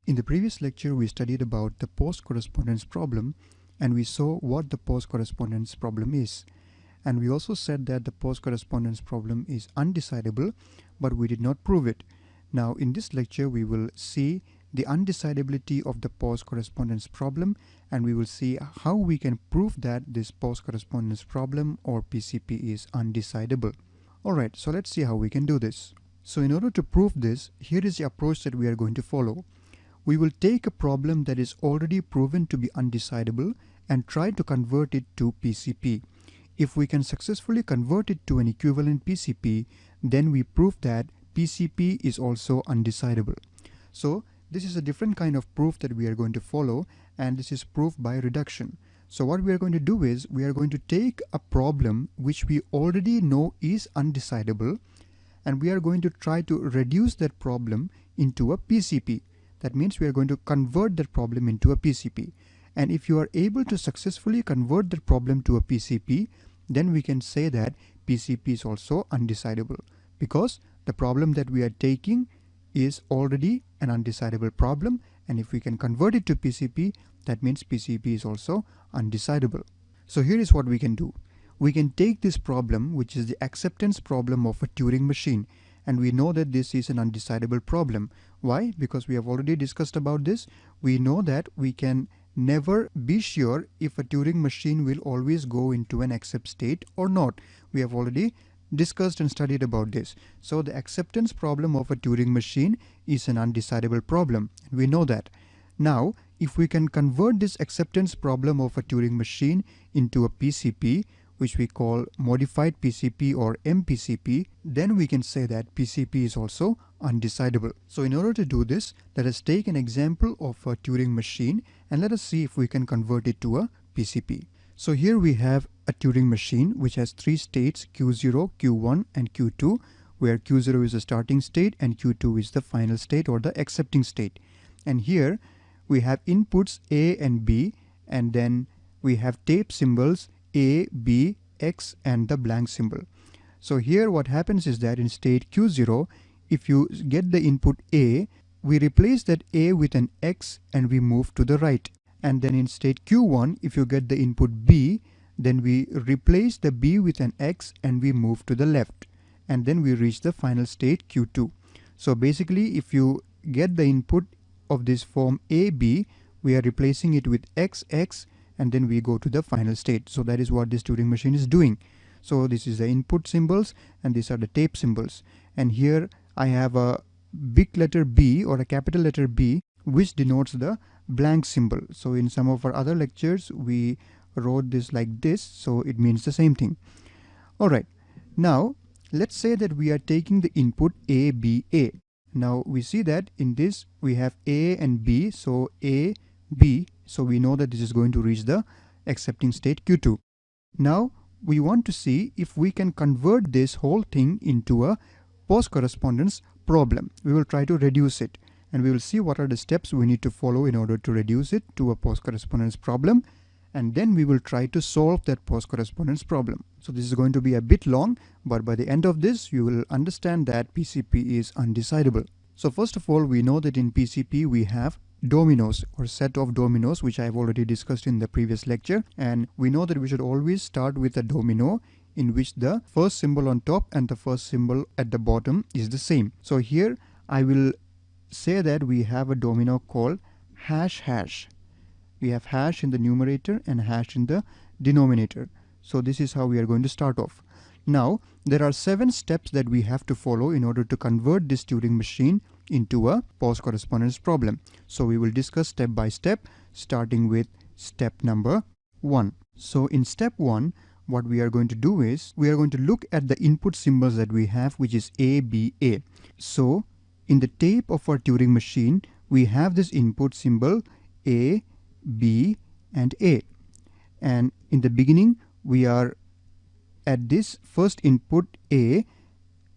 In the previous lecture, we studied about the post-correspondence problem, and we saw what the post-correspondence problem is. And we also said that the post-correspondence problem is undecidable, but we did not prove it. Now, in this lecture, we will see the undecidability of the post-correspondence problem, and we will see how we can prove that this post-correspondence problem, or PCP, is undecidable. Alright, so let's see how we can do this. So in order to prove this, here is the approach that we are going to follow. We will take a problem that is already proven to be undecidable and try to convert it to PCP. If we can successfully convert it to an equivalent PCP, then we prove that PCP is also undecidable. So this is a different kind of proof that we are going to follow, and this is proof by reduction. So what we are going to do is we are going to take a problem which we already know is undecidable, and we are going to try to reduce that problem into a PCP. That means we are going to convert that problem into a PCP. And if you are able to successfully convert that problem to a PCP, then we can say that PCP is also undecidable, because the problem that we are taking is already an undecidable problem, and if we can convert it to PCP, that means PCP is also undecidable. So here is what we can do. We can take this problem, which is the acceptance problem of a Turing machine, and we know that this is an undecidable problem. Why? Because we have already discussed about this. We know that we can never be sure if a Turing machine will always go into an accept state or not. We have already discussed and studied about this. So the acceptance problem of a Turing machine is an undecidable problem. We know that. Now, if we can convert this acceptance problem of a Turing machine into a PCP, which we call modified PCP or MPCP, then we can say that PCP is also undecidable. So in order to do this, let us take an example of a Turing machine and let us see if we can convert it to a PCP. So here we have a Turing machine which has three states, Q0, Q1 and Q2, where Q0 is the starting state and Q2 is the final state or the accepting state. And here we have inputs A and B, and then we have tape symbols A, B, X and the blank symbol. So here what happens is that in state Q0, if you get the input A, we replace that A with an X and we move to the right. And then in state Q1, if you get the input B, then we replace the B with an X and we move to the left. And then we reach the final state Q2. So basically, if you get the input of this form AB, we are replacing it with XX, and then we go to the final state. So that is what this Turing machine is doing. So this is the input symbols and these are the tape symbols. And here I have a big letter B or a capital letter B, which denotes the blank symbol. So in some of our other lectures, we wrote this like this. So it means the same thing. All right. Now let's say that we are taking the input A, B, A. Now we see that in this we have A and B. So A, B. So we know that this is going to reach the accepting state Q2. Now we want to see if we can convert this whole thing into a post-correspondence problem. We will try to reduce it, and we will see what are the steps we need to follow in order to reduce it to a post-correspondence problem, and then we will try to solve that post-correspondence problem. So this is going to be a bit long, but by the end of this you will understand that PCP is undecidable. So first of all, we know that in PCP we have dominoes or set of dominoes, which I have already discussed in the previous lecture, and we know that we should always start with a domino in which the first symbol on top and the first symbol at the bottom is the same. So here I will say that we have a domino called hash hash. We have hash in the numerator and hash in the denominator. So this is how we are going to start off. Now there are 7 steps that we have to follow in order to convert this Turing machine into a post-correspondence problem. So we will discuss step by step, starting with step number 1. So in step 1, what we are going to do is we are going to look at the input symbols that we have, which is A, B, A. So in the tape of our Turing machine, we have this input symbol A, B and A. And in the beginning, we are at this first input A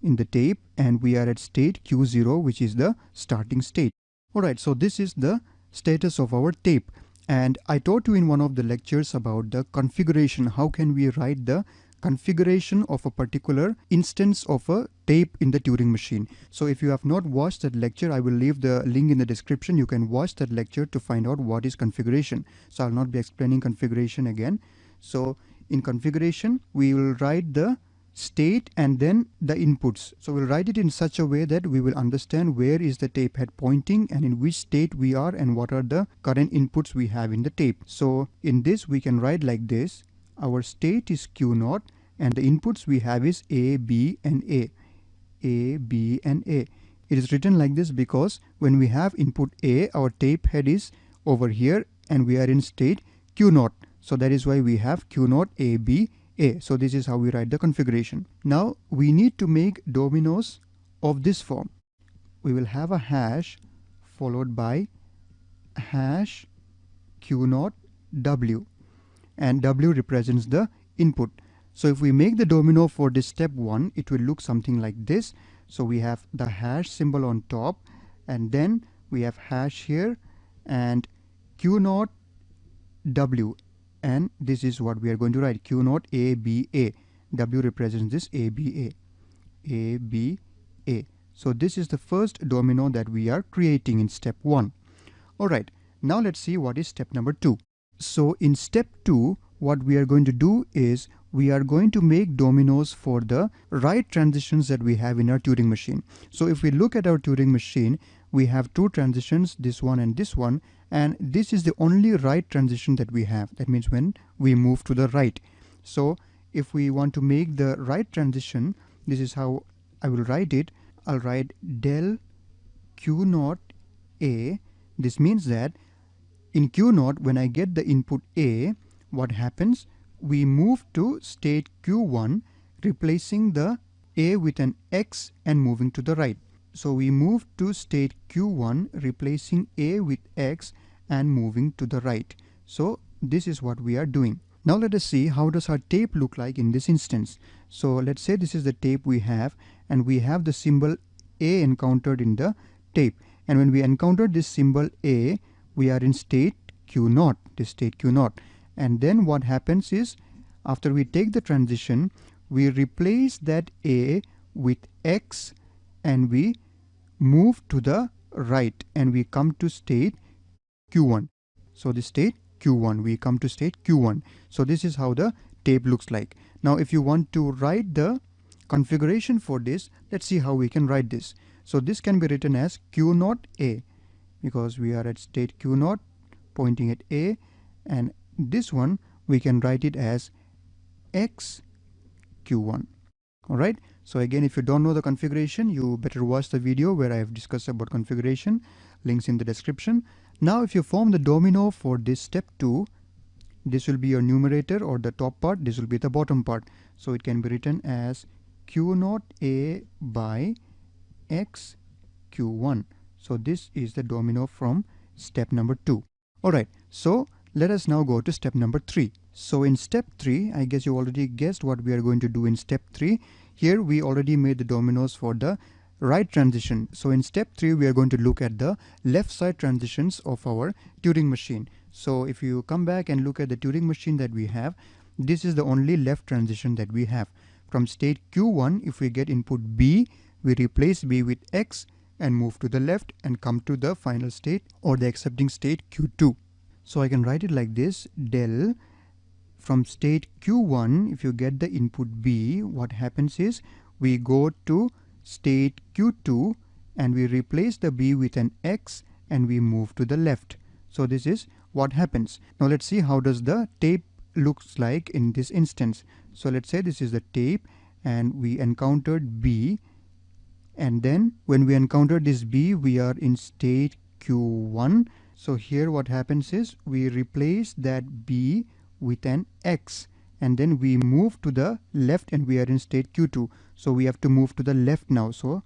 in the tape, and we are at state Q0, which is the starting state. Alright, so this is the status of our tape. And I taught you in one of the lectures about the configuration. How can we write the configuration of a particular instance of a tape in the Turing machine. So if you have not watched that lecture, I will leave the link in the description. You can watch that lecture to find out what is configuration. So I'll not be explaining configuration again. So in configuration, we will write the state and then the inputs. So we'll write it in such a way that we will understand where is the tape head pointing and in which state we are and what are the current inputs we have in the tape. So in this we can write like this. Our state is Q0 and the inputs we have is A, B and A. A, B and A. It is written like this because when we have input A, our tape head is over here and we are in state Q0. So that is why we have Q0, A, B, A. So this is how we write the configuration. Now we need to make dominoes of this form. We will have a hash followed by hash Q0 W, and W represents the input. So if we make the domino for this step 1, it will look something like this. So we have the hash symbol on top and then we have hash here and Q0 W. And this is what we are going to write, Q0 A, B, A. W represents this A, B, A. A, B, A. So this is the first domino that we are creating in step 1. Alright, now let's see what is step number 2. So in step 2, what we are going to do is we are going to make dominoes for the write transitions that we have in our Turing machine. So if we look at our Turing machine, we have two transitions, this one and this one, and this is the only write transition that we have. That means when we move to the right. So if we want to make the write transition, this is how I will write it. I'll write del Q0 A. This means that in Q0, when I get the input A, what happens? We move to state Q1, replacing the A with an X and moving to the right. So we move to state Q1, replacing A with X and moving to the right. So this is what we are doing. Now let us see how does our tape look like in this instance. So let's say this is the tape we have and we have the symbol A encountered in the tape. And when we encounter this symbol A, we are in state Q0, this state Q0. And then what happens is after we take the transition, we replace that A with X and we move to the right and we come to state Q1. So the state Q1, we come to state Q1. So this is how the tape looks like. Now if you want to write the configuration for this, let's see how we can write this. So this can be written as Q0 A because we are at state Q0 pointing at A, and this one we can write it as X Q1. Alright, so again, if you don't know the configuration, you better watch the video where I have discussed about configuration. Links in the description. Now if you form the domino for this step 2, this will be your numerator or the top part, this will be the bottom part. So it can be written as Q0 A by X Q1. So this is the domino from step number 2. Alright, so let us now go to step number 3. So in step 3, I guess you already guessed what we are going to do in step 3. Here we already made the dominoes for the right transition. So in step 3, we are going to look at the left side transitions of our Turing machine. So if you come back and look at the Turing machine that we have, this is the only left transition that we have. From state Q1, if we get input B, we replace B with X and move to the left and come to the final state or the accepting state Q2. So I can write it like this, del from state Q1, if you get the input B, what happens is we go to state Q2 and we replace the B with an X and we move to the left. So this is what happens. Now let's see how does the tape looks like in this instance. So let's say this is the tape and we encountered B, and then when we encounter this B, we are in state Q1. So here what happens is we replace that B with an X and then we move to the left and we are in state Q2. So we have to move to the left now. So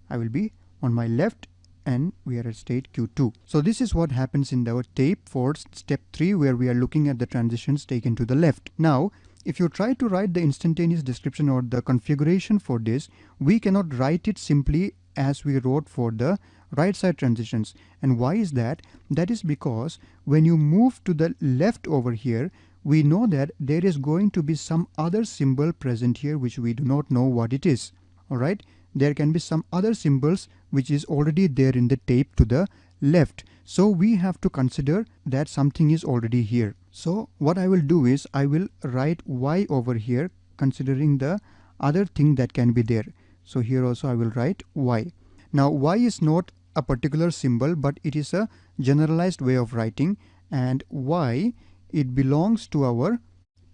I will be on my left and we are at state Q2. So this is what happens in our tape for step 3, where we are looking at the transitions taken to the left. Now if you try to write the instantaneous description or the configuration for this, we cannot write it simply as we wrote for the right side transitions. And why is that? That is because when you move to the left over here, we know that there is going to be some other symbol present here which we do not know what it is. Alright, there can be some other symbols which is already there in the tape to the left. So we have to consider that something is already here. So what I will do is I will write Y over here considering the other thing that can be there. So here also I will write Y. Now Y is not a particular symbol, but it is a generalized way of writing, and Y, it belongs to our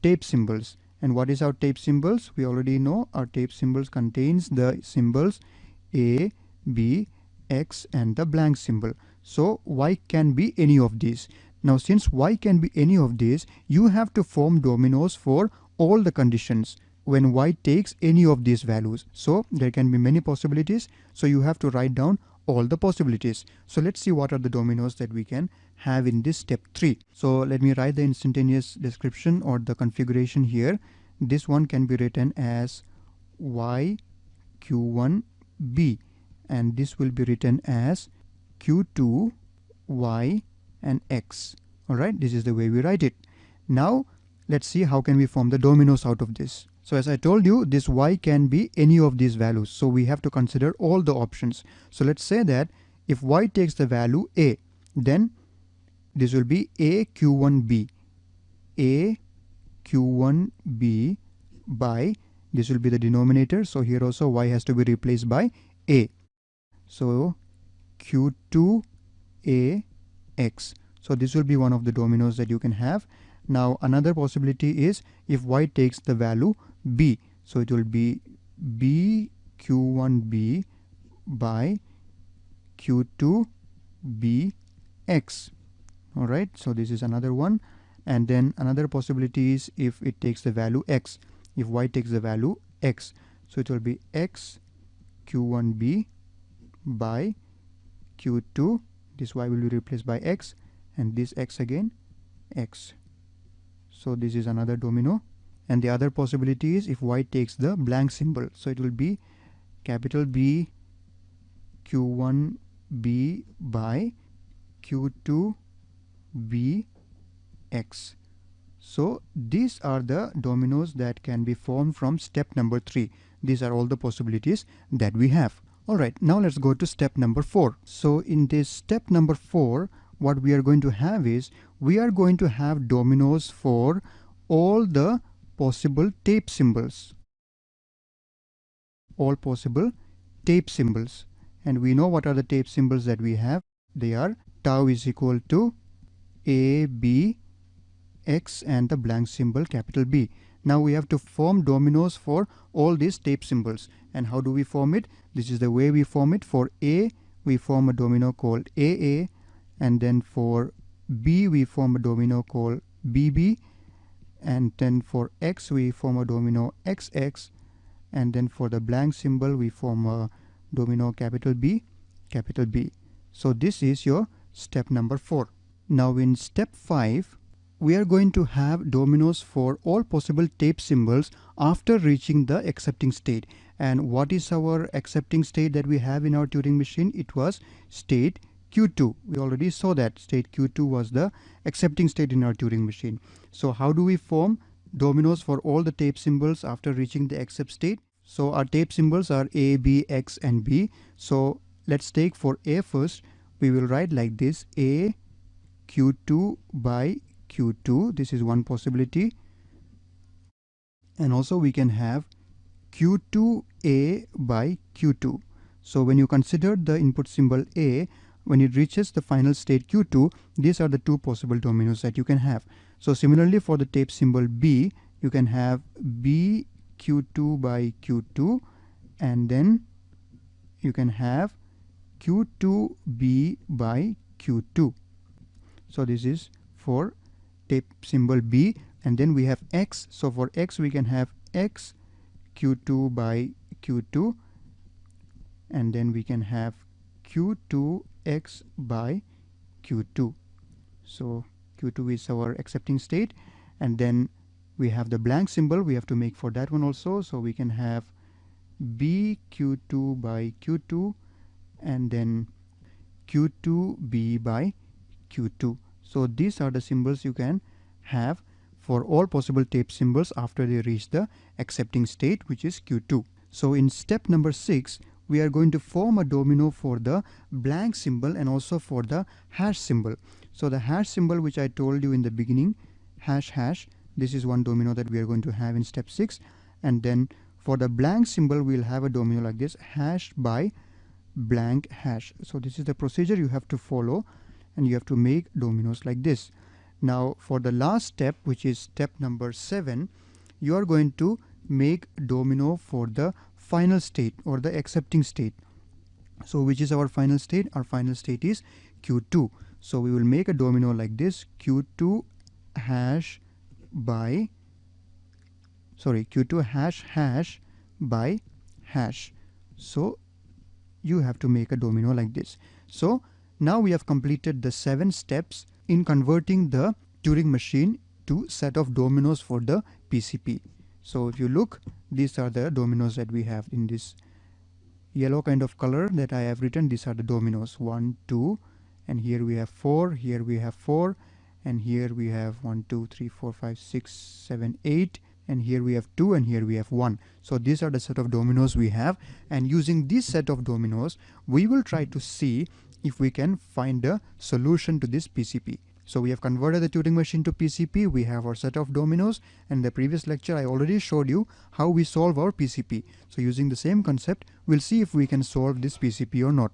tape symbols. And what is our tape symbols? We already know our tape symbols contains the symbols A, B, X and the blank symbol. So Y can be any of these. Now since Y can be any of these, you have to form dominoes for all the conditions when Y takes any of these values. So there can be many possibilities. So you have to write down all the possibilities. So let's see what are the dominoes that we can have in this step 3. So let me write the instantaneous description or the configuration here. This one can be written as Y Q1B, and this will be written as Q2 Y and X. Alright, this is the way we write it. Now let's see how can we form the dominoes out of this. So as I told you, this Y can be any of these values. So we have to consider all the options. So let's say that if Y takes the value A, then this will be A Q1B. A Q1B by, this will be the denominator. So here also Y has to be replaced by A. So Q2AX. So this will be one of the dominoes that you can have. Now another possibility is if Y takes the value B. So it will be B Q1B by Q2BX. Alright, so this is another one. And then another possibility is if it takes the value X. If Y takes the value X. So it will be X Q1B by Q2. This Y will be replaced by X, and this X again X. So this is another domino. And the other possibility is if Y takes the blank symbol. So it will be capital B Q1B by Q2BX. So these are the dominoes that can be formed from step number 3. These are all the possibilities that we have. Alright, now let's go to step number 4. So in this step number 4, what we are going to have is we are going to have dominoes for all the possible tape symbols. All possible tape symbols. And we know what are the tape symbols that we have. They are tau is equal to A, B, X and the blank symbol capital B. Now we have to form dominoes for all these tape symbols. And how do we form it? This is the way we form it. For A, we form a domino called AA. And then for B, we form a domino called BB. And then for X, we form a domino XX. And then for the blank symbol, we form a domino capital B, capital B. So this is your step number 4. Now in step 5, we are going to have dominoes for all possible tape symbols after reaching the accepting state. And what is our accepting state that we have in our Turing machine? It was state Q2. We already saw that state Q2 was the accepting state in our Turing machine. So how do we form dominoes for all the tape symbols after reaching the accept state? So our tape symbols are A, B, X and B. So let's take for A first. We will write like this: A Q2 by Q2. This is one possibility. And also we can have Q2A by Q2. So when you consider the input symbol A, when it reaches the final state Q2, these are the two possible dominoes that you can have. So similarly for the tape symbol B, you can have B Q2 by Q2, and then you can have Q2B by Q2. So this is for tape symbol B. And then we have X. So for X, we can have X Q2 by Q2. And then we can have Q2X by Q2. So Q2 is our accepting state. And then we have the blank symbol. We have to make for that one also. So we can have B Q2 by Q2. And then Q2B by Q2. So these are the symbols you can have for all possible tape symbols after they reach the accepting state, which is Q2. So in step number 6, we are going to form a domino for the blank symbol and also for the hash symbol. So the hash symbol, which I told you in the beginning, hash hash, this is one domino that we are going to have in step 6. And then for the blank symbol, we'll have a domino like this, hash by blank hash. So this is the procedure you have to follow, and you have to make dominoes like this. Now for the last step, which is step number 7, you are going to make domino for the final state or the accepting state. So which is our final state? Our final state is Q2. So we will make a domino like this, Q2 hash by, Q2 hash hash by hash. So you have to make a domino like this. So now we have completed the 7 steps in converting the Turing machine to set of dominoes for the PCP. So if you look, these are the dominoes that we have in this yellow kind of color that I have written. These are the dominoes, 1, 2, and here we have 4, here we have 4, and here we have 1, 2, 3, 4, 5, 6, 7, 8, and here we have 2, and here we have 1. So these are the set of dominoes we have, and using this set of dominoes, we will try to see if we can find a solution to this PCP. So we have converted the Turing machine to PCP, we have our set of dominoes, and in the previous lecture I already showed you how we solve our PCP. So using the same concept, we'll see if we can solve this PCP or not.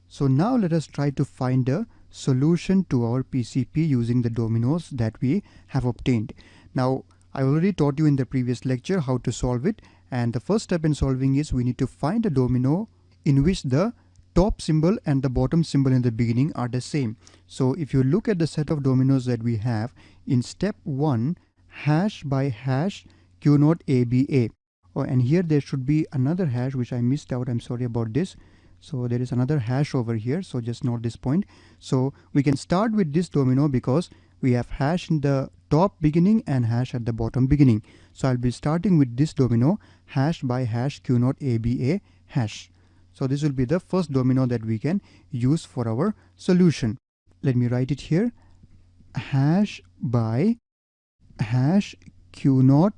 So now let us try to find a solution to our PCP using the dominoes that we have obtained. Now I already taught you in the previous lecture how to solve it, and the first step in solving is we need to find a domino in which the top symbol and the bottom symbol in the beginning are the same. So if you look at the set of dominoes that we have in step 1, hash by hash Q0 ABA. Oh, and here there should be another hash which I missed out. I'm sorry about this. So there is another hash over here, so just note this point. So we can start with this domino because we have hash in the top beginning and hash at the bottom beginning. So I'll be starting with this domino, hash by hash Q0 ABA hash. So this will be the first domino that we can use for our solution. Let me write it here, hash by hash Q0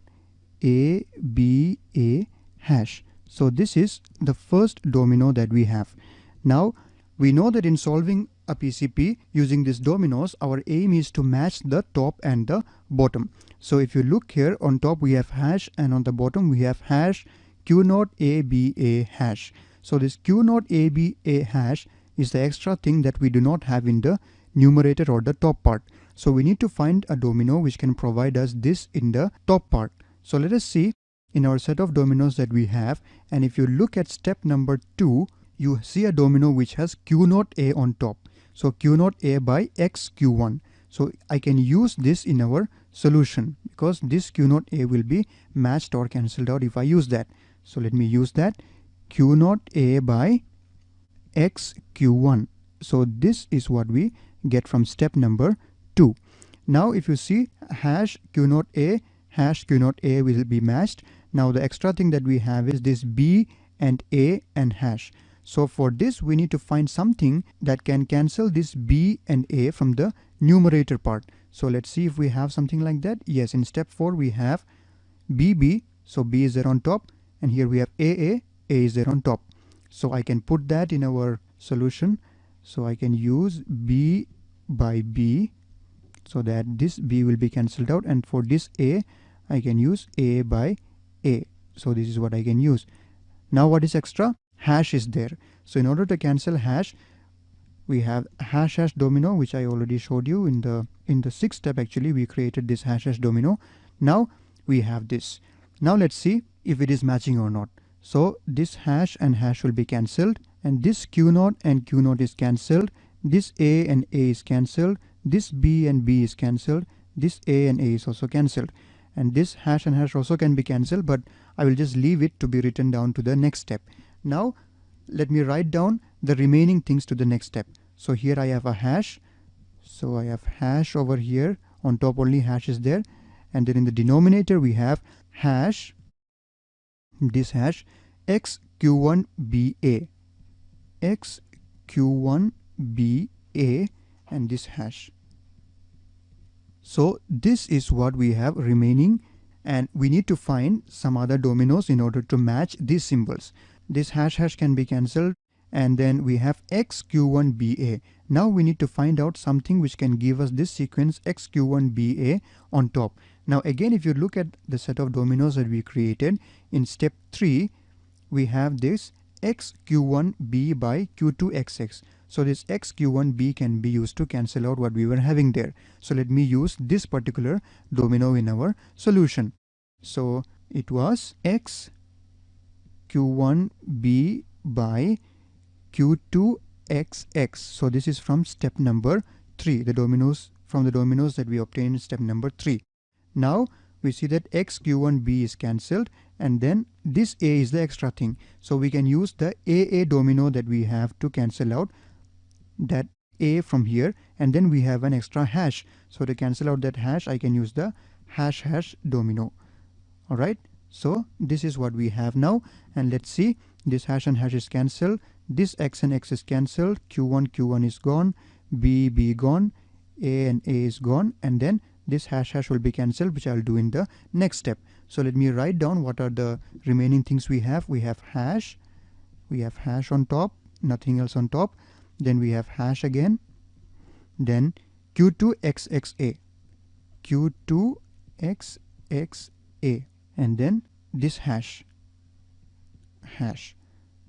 ABA hash. So this is the first domino that we have. Now we know that in solving a PCP using these dominoes, our aim is to match the top and the bottom. So if you look here, on top we have hash and on the bottom we have hash Q0 ABA hash. So this Q0 ABA hash is the extra thing that we do not have in the numerator or the top part. So we need to find a domino which can provide us this in the top part. So let us see in our set of dominoes that we have, and if you look at step number 2, you see a domino which has Q0 A on top. So Q0 A by X Q1. So I can use this in our solution because this Q0 A will be matched or cancelled out if I use that. So let me use that, Q0 A by X Q1. So this is what we get from step number 2. Now if you see, hash Q0 A, hash Q0 A will be matched. Now the extra thing that we have is this B and A and hash. So for this we need to find something that can cancel this B and A from the numerator part. So let's see if we have something like that. Yes, in step 4 we have BB, so B is there on top, and here we have AA, A is there on top. So I can put that in our solution. So I can use B by B so that this B will be cancelled out, and for this A I can use A by A. So this is what I can use. Now what is extra? Hash is there. So in order to cancel hash, we have hash hash domino, which I already showed you in the 6th step. Actually we created this hash hash domino. Now we have this. Now let's see if it is matching or not. So this hash and hash will be cancelled, and this Q0 and Q0 is cancelled, this A and A is cancelled, this B and B is cancelled, this A and A is also cancelled, and this hash and hash also can be cancelled, but I will just leave it to be written down to the next step. Now let me write down the remaining things to the next step. So here I have a hash, so I have hash over here, on top only hash is there, and then in the denominator we have hash, this hash X Q1 BA, X Q1 BA, and this hash. So this is what we have remaining, and we need to find some other dominoes in order to match these symbols. This hash hash can be cancelled, and then we have xq1ba. Now we need to find out something which can give us this sequence xq1ba on top. Now again, if you look at the set of dominoes that we created in step 3, we have this xq1b by q2xx. So this xq1b can be used to cancel out what we were having there. So let me use this particular domino in our solution. So it was xq1b by q2xx. So this is from step number 3, the dominoes that we obtained in step number 3. Now we see that xq1b is cancelled, and then this a is the extra thing. So we can use the AA domino that we have to cancel out that a from here, and then we have an extra hash. So to cancel out that hash, I can use the hash hash domino. Alright, so this is what we have now, and let's see, this hash and hash is cancelled, this x and x is cancelled, q1 is gone, b gone, a and a is gone, and then this hash hash will be cancelled, which I'll do in the next step. So let me write down what are the remaining things we have. We have hash on top, nothing else on top. Then we have hash again. Then q2xxa, and then this hash.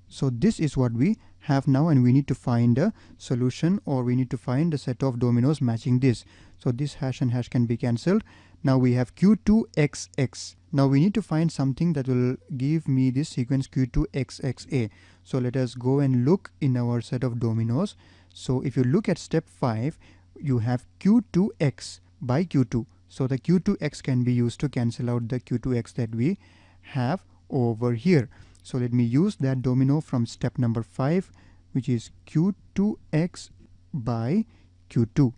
So this is what we have now, and we need to find a solution, or we need to find a set of dominoes matching this. So this hash and hash can be cancelled. Now we have q2xx. Now we need to find something that will give me this sequence q2xxa. So let us go and look in our set of dominoes. So if you look at step 5, you have q2x by q2. So the q2x can be used to cancel out the q2x that we have over here. So let me use that domino from step number 5, which is q2x by q2.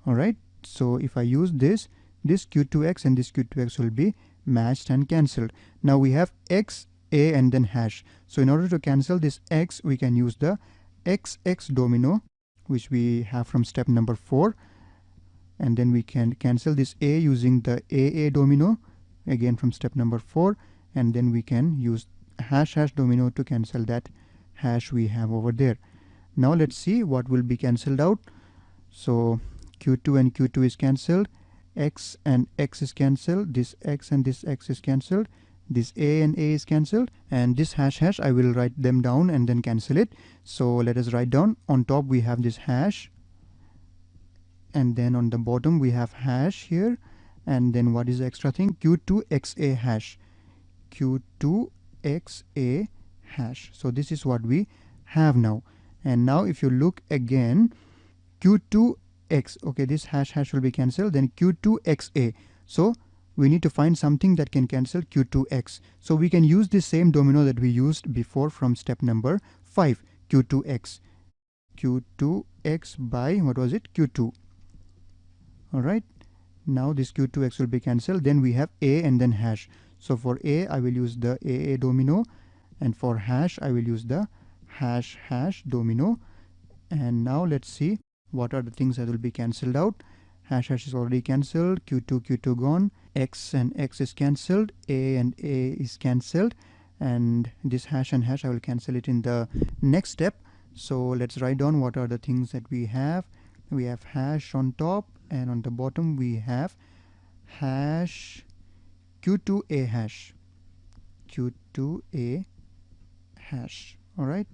Alright, so if I use this q2x and this q2x will be matched and cancelled. Now we have x, a, and then hash. So in order to cancel this x, we can use the xx domino, which we have from step number 4. And then we can cancel this a using the AA domino, again from step number 4. And then we can use hash hash domino to cancel that hash we have over there. Now let's see what will be cancelled out. So q2 and q2 is cancelled, x and x is cancelled, this x and this x is cancelled, this a and a is cancelled, and this hash hash I will write them down and then cancel it. So let us write down. On top we have this hash, and then on the bottom we have hash here, and then what is the extra thing? q2xa hash. q2xa hash. So this is what we have now. And now if you look again, q2x, okay, this hash hash will be cancelled, then q2xa. So we need to find something that can cancel q2x. So we can use the same domino that we used before from step number 5, q2x. q2x by, what was it? q2. Alright, now this q2x will be cancelled. Then we have a and then hash. So for a, I will use the AA domino, and for hash, I will use the hash hash domino. And now let's see what are the things that will be cancelled out. Hash hash is already cancelled, q2 gone, x and x is cancelled, a and a is cancelled, and this hash and hash I will cancel it in the next step. So let's write down what are the things that we have. We have hash on top, and on the bottom we have hash q2a hash. q2a hash. Alright.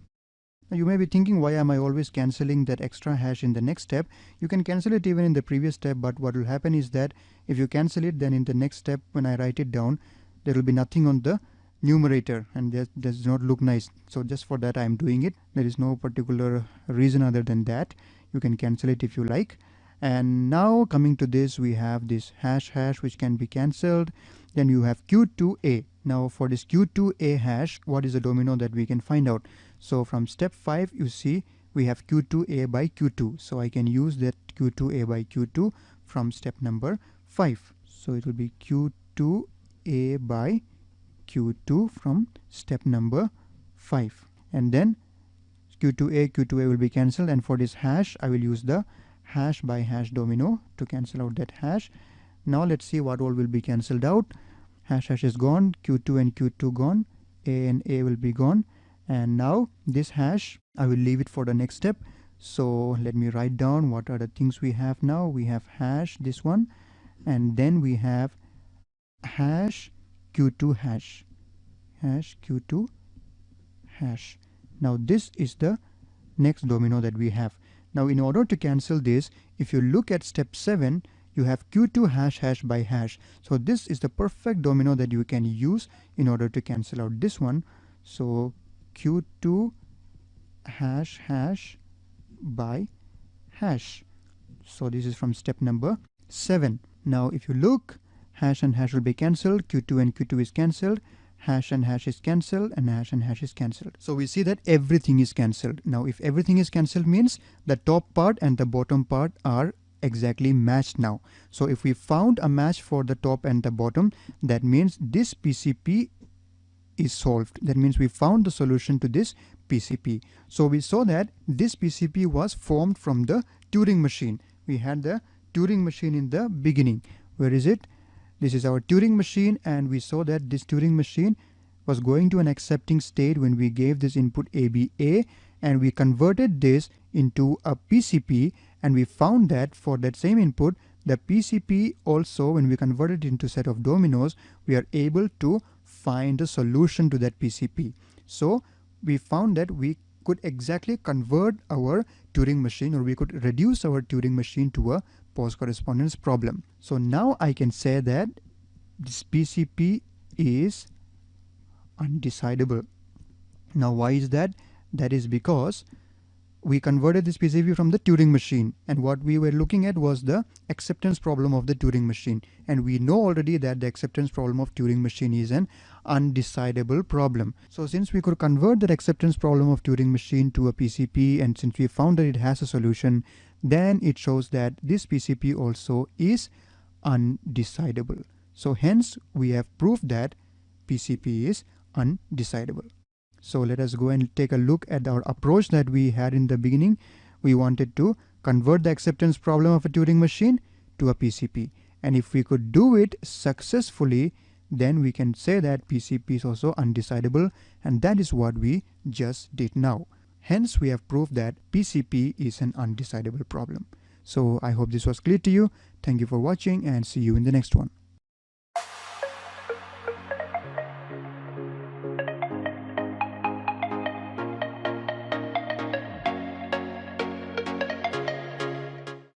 You may be thinking, why am I always cancelling that extra hash in the next step? You can cancel it even in the previous step, but what will happen is that if you cancel it, then in the next step when I write it down, there will be nothing on the numerator, and that does not look nice. So just for that I am doing it. There is no particular reason other than that. You can cancel it if you like. And now coming to this, we have this hash hash which can be cancelled. Then you have q2a. Now for this q2a hash, what is the domino that we can find out? So from step 5, you see we have q2a by q2. So I can use that q2a by q2 from step number 5. So it will be q2a by q2 from step number 5. And then q2a will be cancelled, and for this hash I will use the hash by hash domino to cancel out that hash. Now let's see what all will be cancelled out. Hash is gone, Q2 and Q2 gone, A and A will be gone, and now this hash I will leave it for the next step. So let me write down what are the things we have now. We have hash, this one, and then we have hash Q2 hash, hash Q2 hash. Now this is the next domino that we have. Now in order to cancel this, if you look at step 7, you have Q2 hash hash by hash. So this is the perfect domino that you can use in order to cancel out this one. So Q2 hash hash by hash. So this is from step number 7. Now if you look, hash and hash will be cancelled, Q2 and Q2 is cancelled, hash and hash is cancelled, and hash and hash is cancelled. So we see that everything is cancelled. Now if everything is cancelled means the top part and the bottom part are exactly matched now. So if we found a match for the top and the bottom, that means this PCP is solved. That means we found the solution to this PCP. So we saw that this PCP was formed from the Turing machine. We had the Turing machine in the beginning. Where is it? This is our Turing machine, and we saw that this Turing machine was going to an accepting state when we gave this input ABA, and we converted this into a PCP, and we found that for that same input, the PCP also, when we converted it into set of dominoes, we are able to find the solution to that PCP. So we found that we could exactly convert our Turing machine, or we could reduce our Turing machine to a post correspondence problem. So now I can say that this PCP is undecidable. Now why is that? That is because we converted this PCP from the Turing machine, and what we were looking at was the acceptance problem of the Turing machine, and we know already that the acceptance problem of Turing machine is an undecidable problem. So since we could convert that acceptance problem of Turing machine to a PCP, and since we found that it has a solution, then it shows that this PCP also is undecidable. So hence we have proved that PCP is undecidable. So let us go and take a look at our approach that we had in the beginning. We wanted to convert the acceptance problem of a Turing machine to a PCP. And if we could do it successfully, then we can say that PCP is also undecidable, and that is what we just did now. Hence, we have proved that PCP is an undecidable problem. So I hope this was clear to you. Thank you for watching, and see you in the next one.